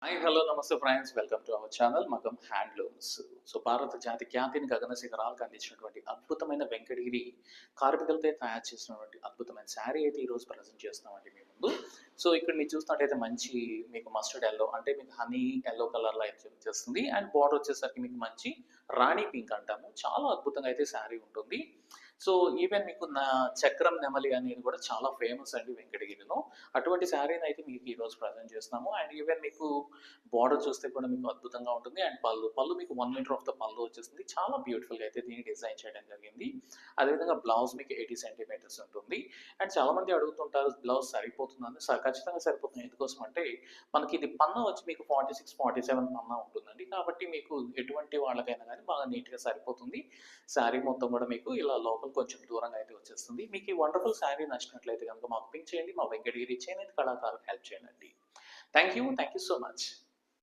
Hi hello నమస్తే friends welcome to our channel Magam handlooms. So భారత జాతి ఖ్యాతిని గగన శిఖరాలకు అందించినటువంటి అద్భుతమైన వెంకటగిరి కార్మికులతో తయారు చేసినటువంటి అద్భుతమైన శారీ అయితే ఈరోజు ప్రజెంట్ చేస్తున్నామండి మీ ముందు. సో ఇక్కడ మీరు చూసినట్టయితే మంచి మీకు మస్టర్డ్ ఎల్లో అంటే మీకు హనీ ఎల్లో కలర్లో అయితే వచ్చేస్తుంది. అండ్ బార్డర్ వచ్చేసరికి మీకు మంచి రాణి పింక్ అంటాము. చాలా అద్భుతంగా అయితే శారీ ఉంటుంది. సో ఈవెన్ మీకు నా చక్రం నెమలి అనేది కూడా చాలా ఫేమస్ అండి వెంకటగిరిలో. అటువంటి శారీని అయితే మీకు ఈరోజు ప్రజెంట్ చేస్తున్నాము. అండ్ ఈవెన్ మీకు బార్డర్ చూస్తే కూడా మీకు అద్భుతంగా ఉంటుంది. అండ్ పళ్ళు మీకు 1 మీటర్ ఆఫ్ ద పళ్ళు వచ్చేస్తుంది. చాలా బ్యూటిఫుల్గా అయితే దీన్ని డిజైన్ చేయడం జరిగింది. అదేవిధంగా బ్లౌజ్ మీకు 80 సెంటీమీటర్స్ ఉంటుంది. అండ్ చాలామంది అడుగుతుంటారు బ్లౌజ్ సరిపోతుందని. ఖచ్చితంగా సరిపోతుంది. ఎందుకోసం అంటే మనకి ఇది పన్నా వచ్చి మీకు 46, 47 పన్నా ఉంటుందండి. కాబట్టి మీకు ఎటువంటి వాళ్ళకైనా కానీ బాగా నీట్గా సరిపోతుంది. శారీ మొత్తం కూడా మీకు ఇలా లోపల కొంచెం దూరంగా అయితే వచ్చేస్తుంది. మీకు ఈ వండర్ఫుల్ శారీ నచ్చినట్లయితే కనుక మాకు పింక్ చేయండి. మా వెంకటగిరి చేనేత కళాకారులకు హెల్ప్ చేయండి. Thank you so much.